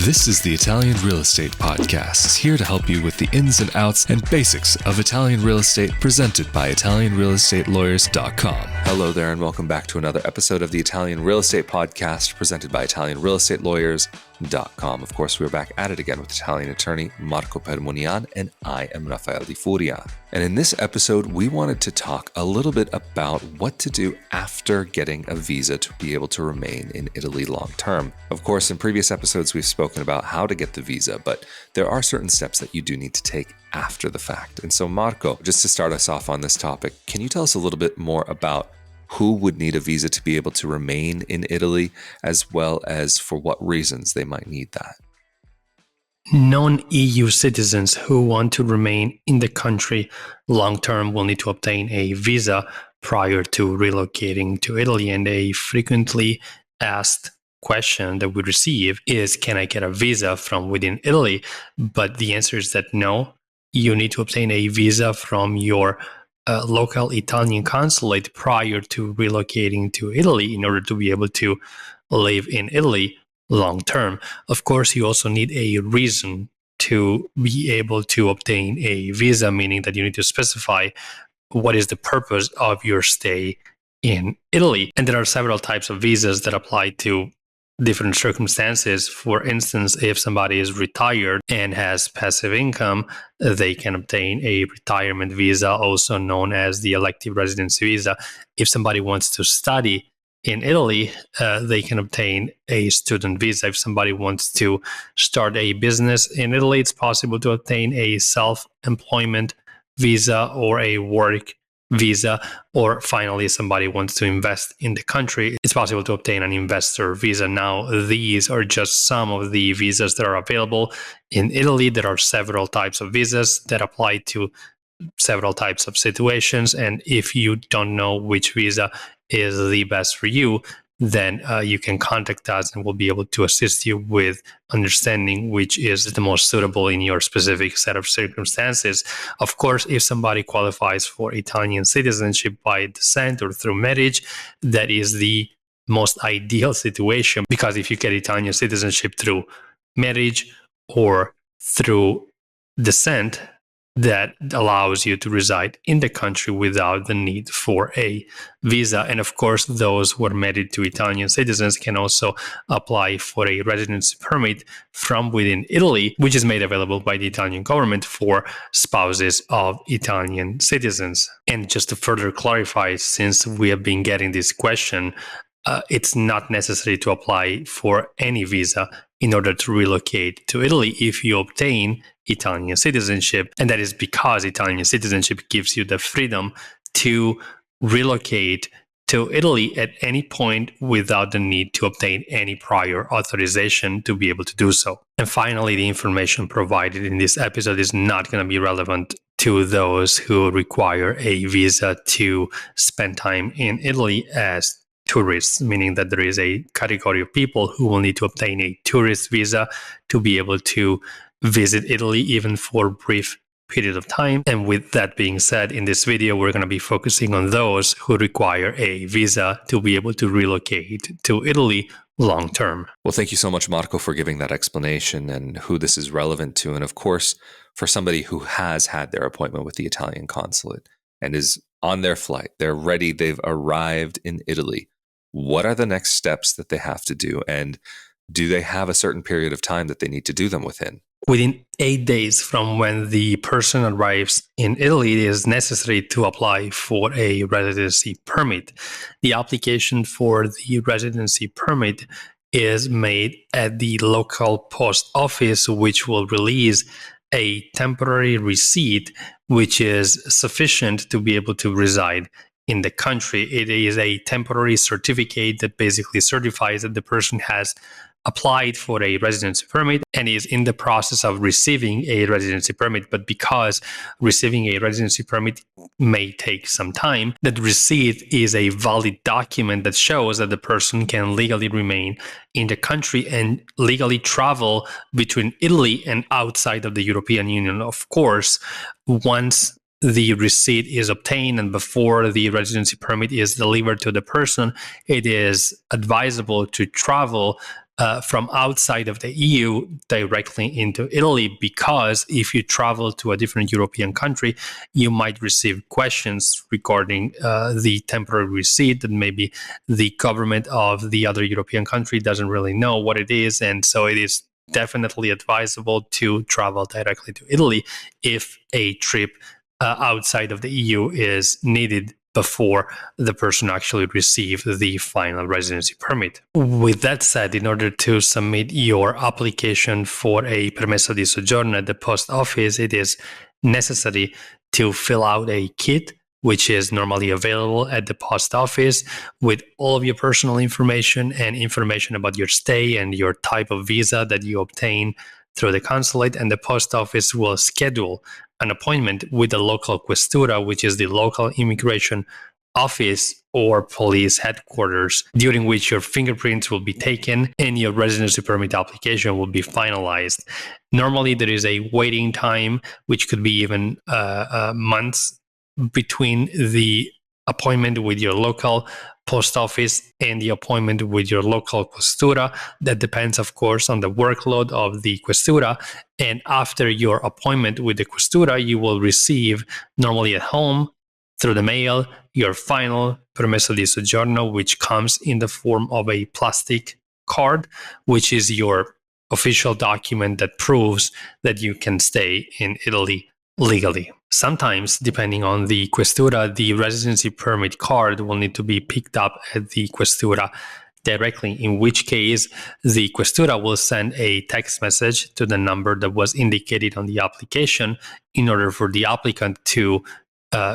This is the Italian Real Estate Podcast, here to help you with the ins and outs and basics of Italian real estate, presented by ItalianRealEstateLawyers.com. Hello there, and welcome back to another episode of the Italian Real Estate Podcast, presented by ItalianRealEstateLawyers.com. Of course, we're back at it again with Italian attorney Marco Permunian, and I am Rafael Di Furia. And in this episode, we wanted to talk a little bit about what to do after getting a visa to be able to remain in Italy long term. Of course, in previous episodes, we've spoken about how to get the visa, but there are certain steps that you do need to take after the fact. And so, Marco, just to start us off on this topic, can you tell us a little bit more about who would need a visa to be able to remain in Italy, as well as for what reasons they might need that? Non-EU citizens who want to remain in the country long-term will need to obtain a visa prior to relocating to Italy. And a frequently asked question that we receive is, can I get a visa from within Italy? But the answer is that no, you need to obtain a visa from your local Italian consulate prior to relocating to Italy in order to be able to live in Italy long term. Of course, you also need a reason to be able to obtain a visa, meaning that you need to specify what is the purpose of your stay in Italy. And there are several types of visas that apply to different circumstances. For instance, if somebody is retired and has passive income, they can obtain a retirement visa, also known as the elective residency visa. If somebody wants to study in Italy, they can obtain a student visa. If somebody wants to start a business in Italy, it's possible to obtain a self-employment visa or a work visa. Or finally, somebody wants to invest in the country, it's possible to obtain an investor visa. Now, these are just some of the visas that are available in Italy. There are several types of visas that apply to several types of situations. And if you don't know which visa is the best for you, then you can contact us and we'll be able to assist you with understanding which is the most suitable in your specific set of circumstances. Of course, if somebody qualifies for Italian citizenship by descent or through marriage, that is the most ideal situation, because if you get Italian citizenship through marriage or through descent, that allows you to reside in the country without the need for a visa. And of course, those who are married to Italian citizens can also apply for a residency permit from within Italy, which is made available by the Italian government for spouses of Italian citizens. And just to further clarify, since we have been getting this question, it's not necessary to apply for any visa in order to relocate to Italy if you obtain Italian citizenship. And that is because Italian citizenship gives you the freedom to relocate to Italy at any point without the need to obtain any prior authorization to be able to do so. And finally, the information provided in this episode is not going to be relevant to those who require a visa to spend time in Italy as tourists, meaning that there is a category of people who will need to obtain a tourist visa to be able to visit Italy even for a brief period of time. And with that being said, in this video, we're going to be focusing on those who require a visa to be able to relocate to Italy long term. Well, thank you so much, Marco, for giving that explanation and who this is relevant to. And of course, for somebody who has had their appointment with the Italian consulate and is on their flight, they're ready, they've arrived in Italy. What are the next steps that they have to do? And do they have a certain period of time that they need to do them within? Within 8 days from when the person arrives in Italy, it is necessary to apply for a residency permit. The application for the residency permit is made at the local post office, which will release a temporary receipt, which is sufficient to be able to reside in the country. It is a temporary certificate that basically certifies that the person has applied for a residency permit and is in the process of receiving a residency permit. But because receiving a residency permit may take some time, that receipt is a valid document that shows that the person can legally remain in the country and legally travel between Italy and outside of the European Union. Of course, once the receipt is obtained and before the residency permit is delivered to the person, it is advisable to travel from outside of the EU directly into Italy, because if you travel to a different European country, you might receive questions regarding the temporary receipt that maybe the government of the other European country doesn't really know what it is. And so it is definitely advisable to travel directly to Italy if a trip outside of the EU is needed before the person actually receives the final residency permit. With that said, in order to submit your application for a permesso di soggiorno at the post office, it is necessary to fill out a kit, which is normally available at the post office, with all of your personal information and information about your stay and your type of visa that you obtain through the consulate. And the post office will schedule an appointment with the local questura, which is the local immigration office or police headquarters, during which your fingerprints will be taken and your residency permit application will be finalized. Normally, there is a waiting time, which could be even months, between the appointment with your local post office and the appointment with your local questura. That depends, of course, on the workload of the questura. And after your appointment with the questura, you will receive, normally at home, through the mail, your final permesso di soggiorno, which comes in the form of a plastic card, which is your official document that proves that you can stay in Italy legally. Sometimes, depending on the questura, the residency permit card will need to be picked up at the questura directly, in which case the questura will send a text message to the number that was indicated on the application in order for the applicant to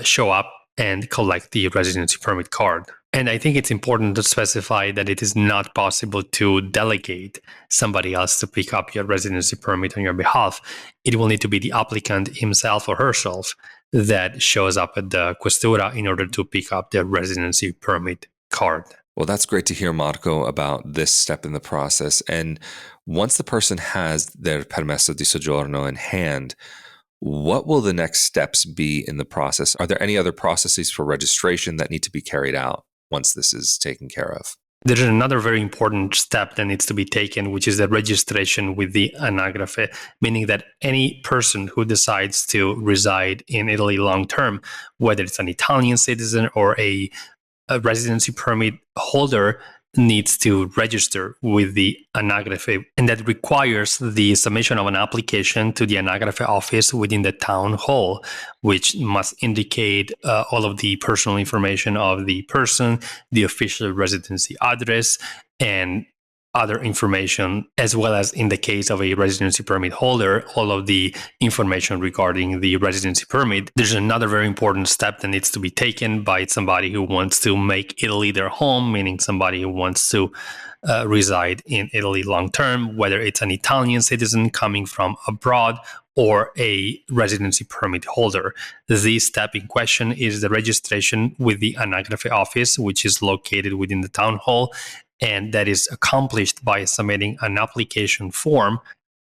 show up and collect the residency permit card. And I think it's important to specify that it is not possible to delegate somebody else to pick up your residency permit on your behalf. It will need to be the applicant himself or herself that shows up at the questura in order to pick up their residency permit card. Well, that's great to hear, Marco, about this step in the process. And once the person has their permesso di soggiorno in hand, what will the next steps be in the process? Are there any other processes for registration that need to be carried out once this is taken care of? There's another very important step that needs to be taken, which is the registration with the anagrafe, meaning that any person who decides to reside in Italy long term, whether it's an Italian citizen or a residency permit holder, needs to register with the anagrafe, and that requires the submission of an application to the anagrafe office within the town hall, which must indicate all of the personal information of the person, the official residency address, and other information, as well as, in the case of a residency permit holder, all of the information regarding the residency permit. There's another very important step that needs to be taken by somebody who wants to make Italy their home, meaning somebody who wants to reside in Italy long term, whether it's an Italian citizen coming from abroad or a residency permit holder. The step in question is the registration with the anagrafe office, which is located within the town hall. And that is accomplished by submitting an application form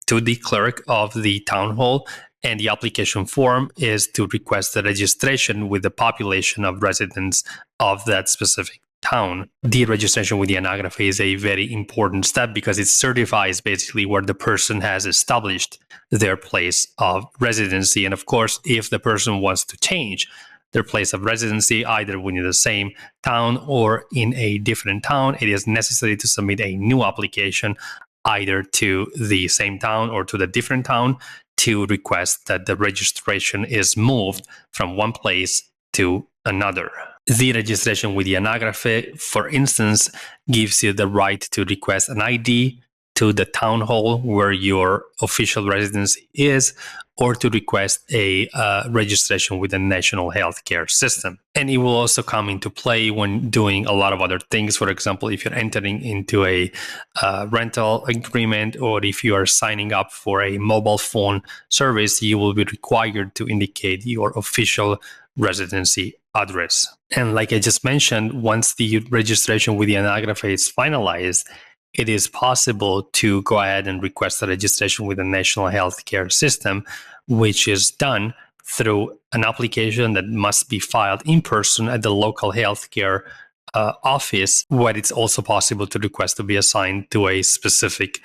to the clerk of the town hall. And the application form is to request the registration with the population of residents of that specific town. The registration with the anagrafe is a very important step because it certifies basically where the person has established their place of residency. And of course, if the person wants to change their place of residency, either within the same town or in a different town, it is necessary to submit a new application either to the same town or to the different town to request that the registration is moved from one place to another. The registration with the anagrafe, for instance, gives you the right to request an ID to the town hall where your official residency is, or to request a registration with the national healthcare system. And it will also come into play when doing a lot of other things. For example, if you're entering into a rental agreement, or if you are signing up for a mobile phone service, you will be required to indicate your official residency address. And like I just mentioned, once the registration with the anagrafe is finalized, it is possible to go ahead and request a registration with the national healthcare system, which is done through an application that must be filed in person at the local healthcare office, where it's also possible to request to be assigned to a specific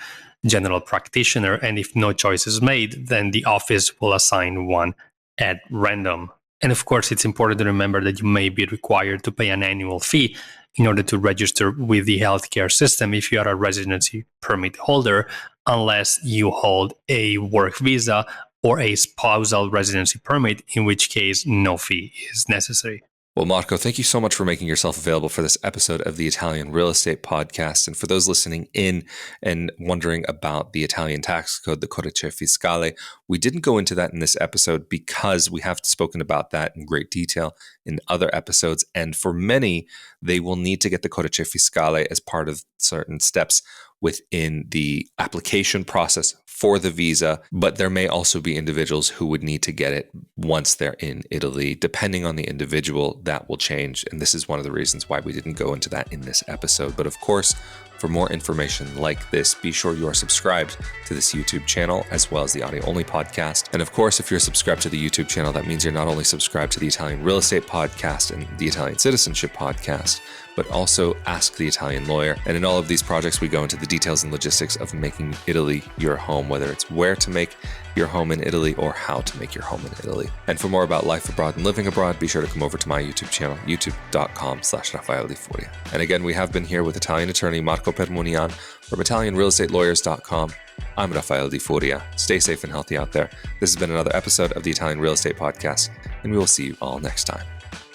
general practitioner. And if no choice is made, then the office will assign one at random. And of course, it's important to remember that you may be required to pay an annual fee in order to register with the healthcare system if you are a residency permit holder, unless you hold a work visa or a spousal residency permit, in which case no fee is necessary. Well, Marco, thank you so much for making yourself available for this episode of the Italian Real Estate Podcast. And for those listening in and wondering about the Italian tax code, the Codice Fiscale, we didn't go into that in this episode because we have spoken about that in great detail in other episodes. And for many, they will need to get the Codice Fiscale as part of certain steps within the application process for the visa, but there may also be individuals who would need to get it once they're in Italy. Depending on the individual, that will change. And this is one of the reasons why we didn't go into that in this episode. But of course, for more information like this, be sure you are subscribed to this YouTube channel as well as the audio-only podcast. And of course, if you're subscribed to the YouTube channel, that means you're not only subscribed to the Italian Real Estate Podcast and the Italian Citizenship Podcast, but also Ask the Italian Lawyer. And in all of these projects, we go into the details and logistics of making Italy your home, whether it's where to make your home in Italy or how to make your home in Italy. And for more about life abroad and living abroad, be sure to come over to my YouTube channel, youtube.com/Rafael Di Furia. And again, we have been here with Italian attorney Marco Permunian from ItalianRealEstateLawyers.com. I'm Rafael Di Furia. Stay safe and healthy out there. This has been another episode of the Italian Real Estate Podcast, and we will see you all next time.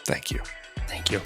Thank you. Thank you.